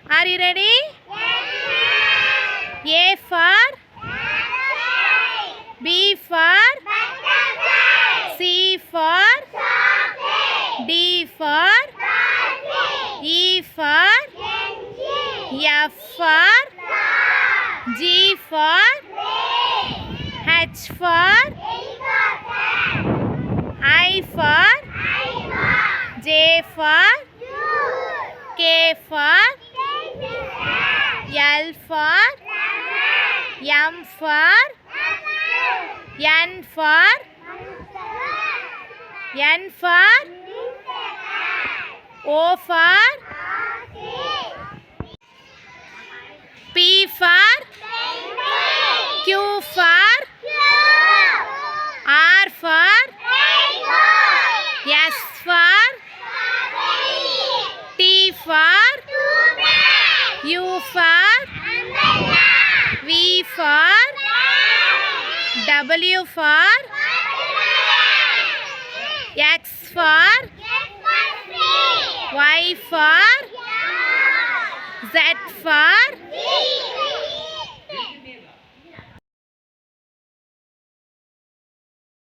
Are you ready? A for B for C for D for E for F for G for H for I for J for K for L for M for N for O for P for Q for R for S for T for U for V for W for X for Y for